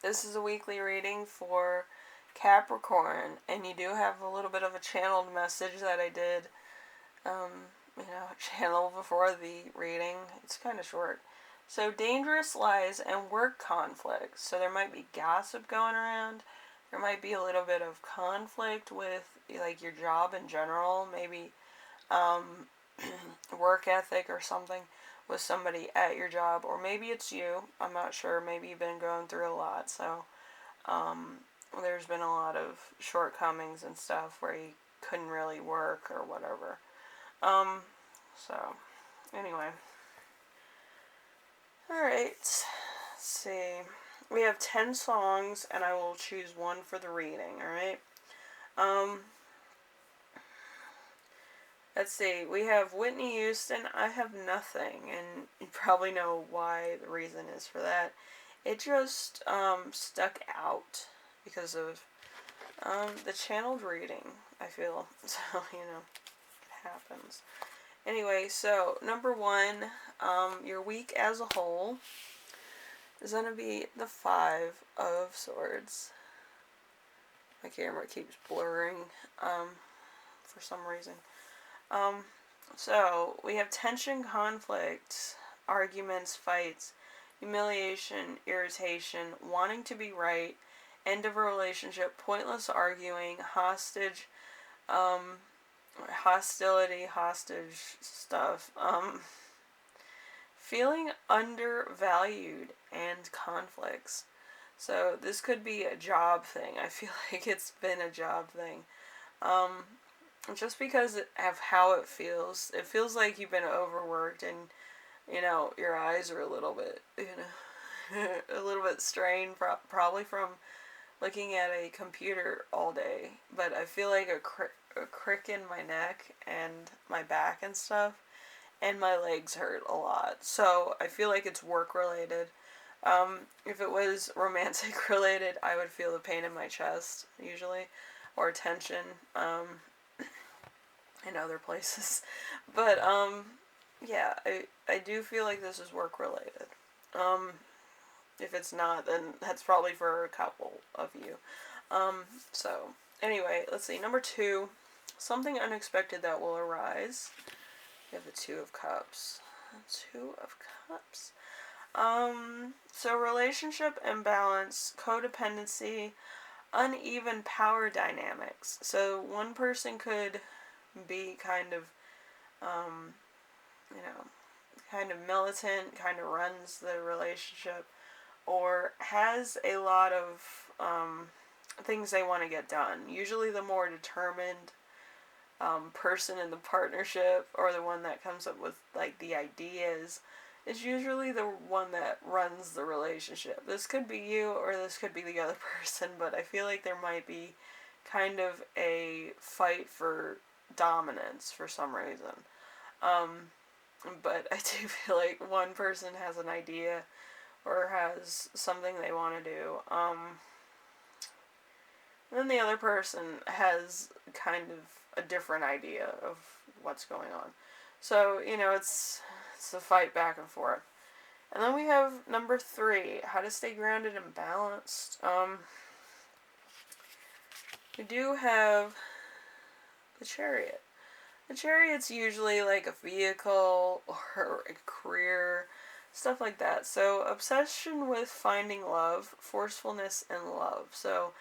This is a weekly reading for Capricorn, and you do have a little bit of a channeled message that I did, channel before the reading. It's kind of short. So, dangerous lies and work conflicts. So, there might be gossip going around. There might be a little bit of conflict with, like, your job in general. Maybe, work ethic or something with somebody at your job, or maybe it's you. I'm not sure. Maybe you've been going through a lot, so there's been a lot of shortcomings and stuff where you couldn't really work or whatever. So anyway, alright, let's see. We have 10 songs, and I will choose one for the reading, alright? Let's see, we have Whitney Houston, I Have Nothing, and you probably know why the reason is for that. It just stuck out because of the channeled reading, I feel. So, it happens. Anyway, so number 1, your week as a whole is going to be the 5 of Swords. My camera keeps blurring for some reason. So we have tension, conflict, arguments, fights, humiliation, irritation, wanting to be right, end of a relationship, pointless arguing, hostage, hostility, hostage stuff, feeling undervalued, and conflicts. So this could be a job thing. I feel like it's been a job thing. Just because of how it feels like you've been overworked and, your eyes are a little bit, a little bit strained, probably from looking at a computer all day. But I feel like a crick in my neck and my back and stuff, and my legs hurt a lot. So I feel like it's work related. If it was romantic related, I would feel the pain in my chest usually, or tension. In other places. But, yeah, I do feel like this is work related. If it's not, then that's probably for a couple of you. So, anyway, let's see. Number 2, something unexpected that will arise. We have the 2 of Cups. 2 of Cups. So relationship imbalance, codependency, uneven power dynamics. So one person could be kind of militant, kind of runs the relationship, or has a lot of things they want to get done. Usually the more determined person in the partnership, or the one that comes up with like the ideas, is usually the one that runs the relationship. This could be you, or this could be the other person, but I feel like there might be kind of a fight for dominance for some reason. But I do feel like one person has an idea or has something they want to do. And then the other person has kind of a different idea of what's going on. So, it's a fight back and forth. And then we have number 3, how to stay grounded and balanced. We do have the Chariot. The Chariot's usually like a vehicle or a career, stuff like that. So, obsession with finding love, forcefulness, and love. So,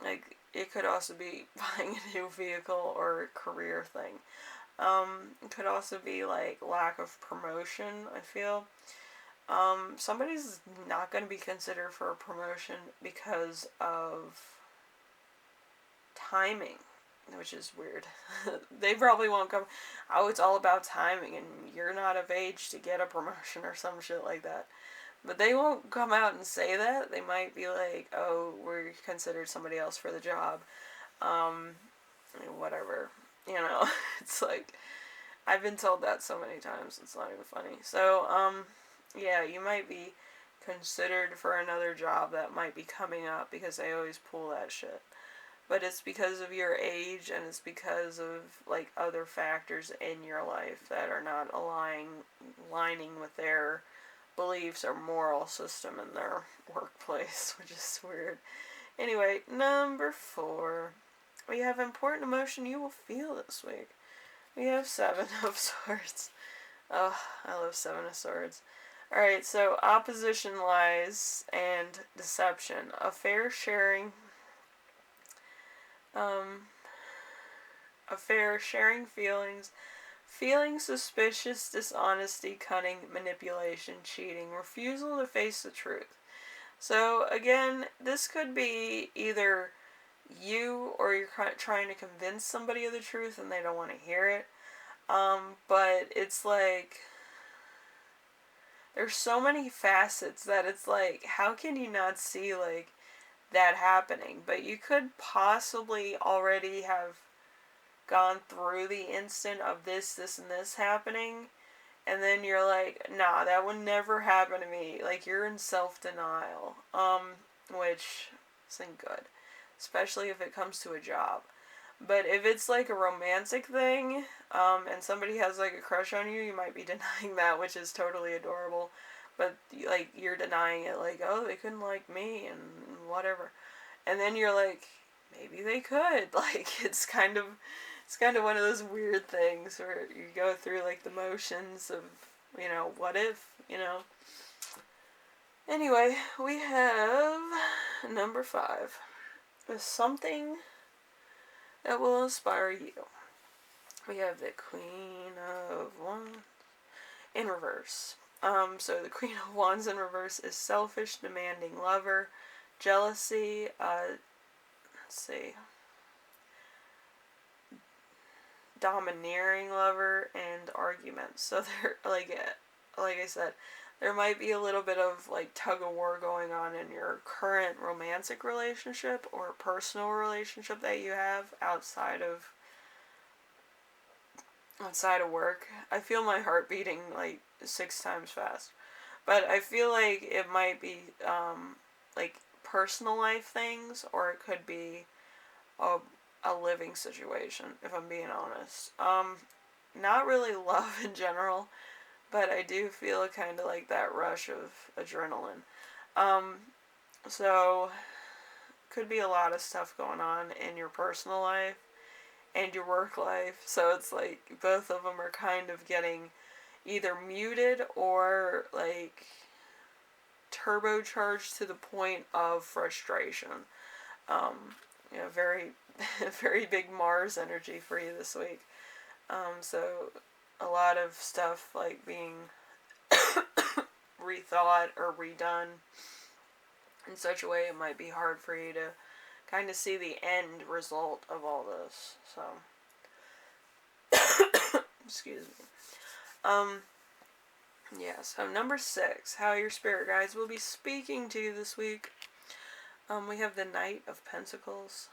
like, it could also be buying a new vehicle or career thing. It could also be like lack of promotion, I feel. Somebody's not going to be considered for a promotion because of timing, which is weird. They probably won't come, oh, it's all about timing and you're not of age to get a promotion or some shit like that. But they won't come out and say that. They might be like, oh, we're considered somebody else for the job. Whatever. It's like, I've been told that so many times, it's not even funny. So, yeah, you might be considered for another job that might be coming up, because they always pull that shit. But it's because of your age, and it's because of, like, other factors in your life that are not aligning with their beliefs or moral system in their workplace, which is weird. Anyway, number 4. We have important emotion you will feel this week. We have 7 of Swords. Oh, I love 7 of Swords. Alright, so opposition, lies, and deception. A fair sharing feelings, feeling suspicious, dishonesty, cunning, manipulation, cheating, refusal to face the truth. So again, this could be either you or you're trying to convince somebody of the truth and they don't want to hear it. But it's like, there's so many facets that it's like, how can you not see like that happening? But you could possibly already have gone through the instant of this, and this happening, and then you're like, nah, that would never happen to me. Like, you're in self-denial, which isn't good, especially if it comes to a job. But if it's like a romantic thing, and somebody has like a crush on you, you might be denying that, which is totally adorable. But like, you're denying it, like, oh, they couldn't like me and whatever. And then you're like, maybe they could. Like, it's kind of one of those weird things where you go through like the motions of, what if, Anyway, we have number 5. Something that will inspire you. We have the Queen of Wands in reverse. So the Queen of Wands in reverse is selfish, demanding lover, jealousy, domineering lover, and arguments. So they're like I said, there might be a little bit of like tug of war going on in your current romantic relationship or personal relationship that you have outside of work. I feel my heart beating like 6 times fast. But I feel like it might be like personal life things, or it could be a living situation, if I'm being honest. Not really love in general, but I do feel kind of like that rush of adrenaline. So, could be a lot of stuff going on in your personal life and your work life. So it's like both of them are kind of getting either muted or like turbocharged to the point of frustration. Very, very big Mars energy for you this week. So a lot of stuff like being rethought or redone in such a way it might be hard for you to kind of see the end result of all this. So, excuse me. So number 6, how your spirit guides will be speaking to you this week. We have the Knight of Pentacles.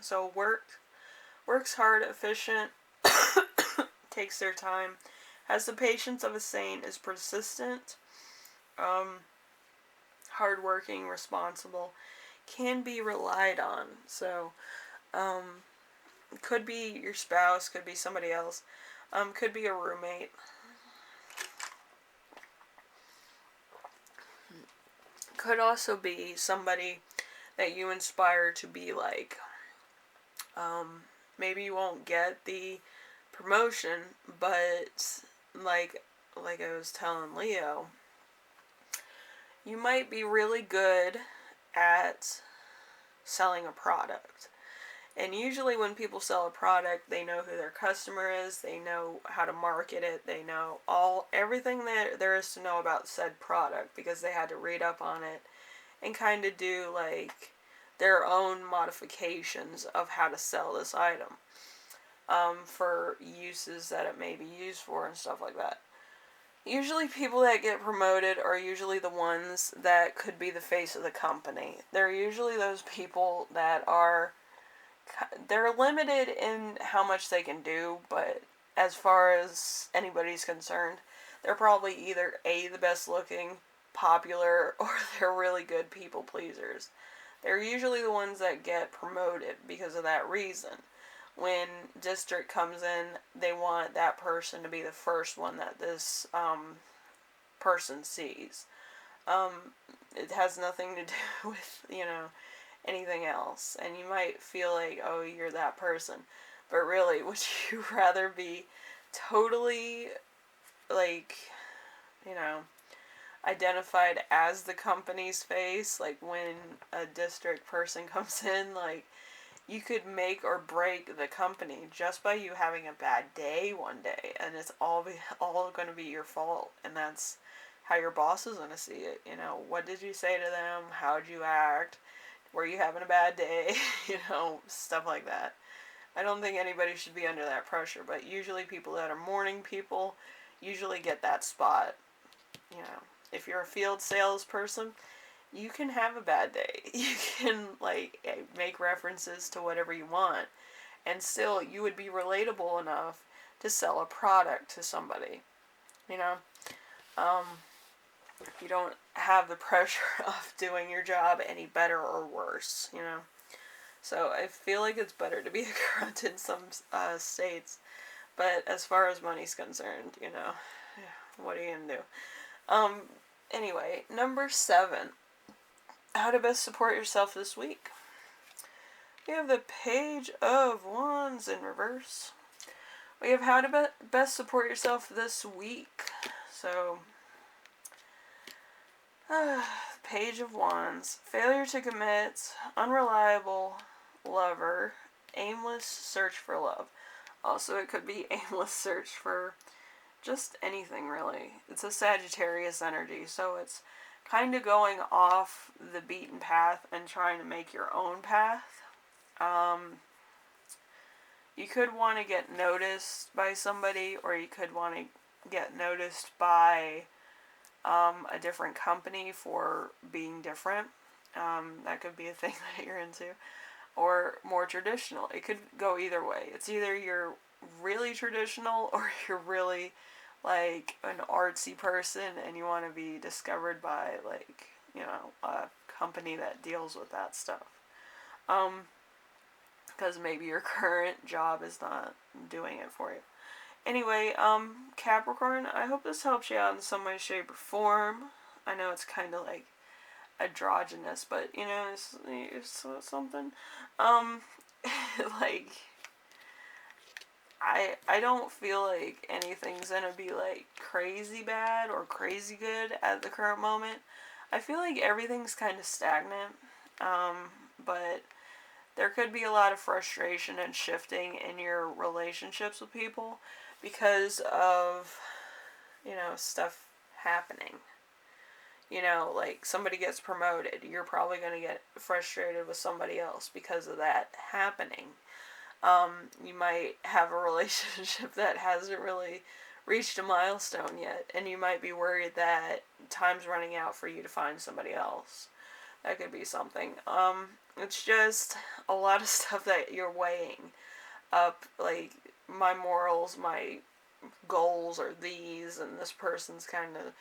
So works hard, efficient, takes their time, has the patience of a saint, is persistent, hardworking, responsible, can be relied on. So, could be your spouse, could be somebody else, could be a roommate. Could also be somebody that you inspire to be like. Maybe you won't get the promotion, but like I was telling Leo, you might be really good at selling a product. And usually when people sell a product, they know who their customer is, they know how to market it, they know everything that there is to know about said product because they had to read up on it and kind of do like their own modifications of how to sell this item for uses that it may be used for and stuff like that. Usually people that get promoted are usually the ones that could be the face of the company. They're usually those people that they're limited in how much they can do, but as far as anybody's concerned, they're probably either A, the best looking, popular, or they're really good people pleasers. They're usually the ones that get promoted because of that reason. When district comes in, they want that person to be the first one that this person sees. It has nothing to do with, anything else. And you might feel like, oh, you're that person. But really, would you rather be totally, like, identified as the company's face? Like, when a district person comes in, like, you could make or break the company just by you having a bad day one day, and it's all going to be your fault, and that's how your boss is going to see it. What did you say to them? How'd you act? Were you having a bad day? Stuff like that. I don't think anybody should be under that pressure, but usually people that are morning people usually get that spot. If you're a field salesperson, you can have a bad day. You can, make references to whatever you want, and still you would be relatable enough to sell a product to somebody. You don't have the pressure of doing your job any better or worse, So I feel like it's better to be a grunt in some states, but as far as money's concerned, what are you gonna do? Anyway, number 7. How to best support yourself this week. We have the Page of Wands in reverse. We have how to best support yourself this week. So, Page of Wands. Failure to commit, unreliable lover, aimless search for love. Also, it could be aimless search for just anything, really. It's a Sagittarius energy, so it's kind of going off the beaten path and trying to make your own path. You could want to get noticed by somebody, or you could want to get noticed by a different company for being different. That could be a thing that you're into. Or more traditional. It could go either way. It's either you're really traditional or you're really like an artsy person and you want to be discovered by a company that deals with that stuff. Because maybe your current job is not doing it for you. Anyway, Capricorn, I hope this helps you out in some way, shape, or form. I know it's kind of like androgynous, but it's something. Like, I don't feel like anything's gonna be like crazy bad or crazy good at the current moment. I feel like everything's kind of stagnant, but there could be a lot of frustration and shifting in your relationships with people because of, stuff happening. Like somebody gets promoted, you're probably going to get frustrated with somebody else because of that happening. You might have a relationship that hasn't really reached a milestone yet, and you might be worried that time's running out for you to find somebody else. That could be something. It's just a lot of stuff that you're weighing up, like, my morals, my goals are these, and this person's kind of,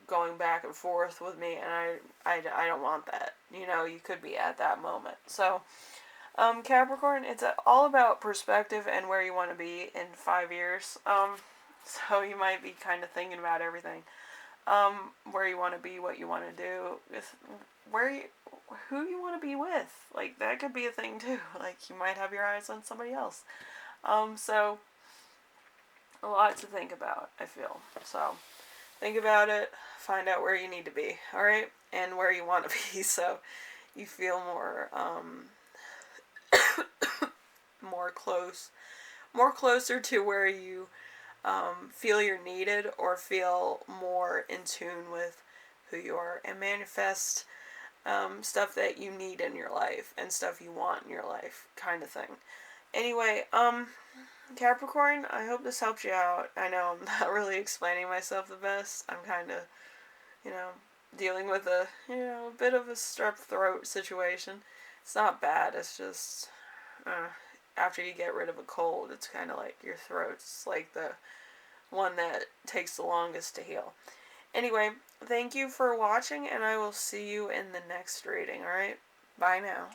going back and forth with me, and I don't want that. You could be at that moment. So, Capricorn, it's all about perspective and where you want to be in 5 years. So you might be kind of thinking about everything. Where you want to be, what you want to do, who you want to be with. Like, that could be a thing too. Like, you might have your eyes on somebody else. So, a lot to think about, I feel. So, think about it, find out where you need to be, alright? And where you want to be, so you feel more, more closer to where you feel you're needed, or feel more in tune with who you are, and manifest stuff that you need in your life and stuff you want in your life, kind of thing. Anyway, Capricorn, I hope this helps you out. I know I'm not really explaining myself the best. I'm kind of, dealing with a bit of a strep throat situation. It's not bad. It's just, after you get rid of a cold, it's kind of like your throat's like the one that takes the longest to heal. Anyway, thank you for watching, and I will see you in the next reading, alright? Bye now.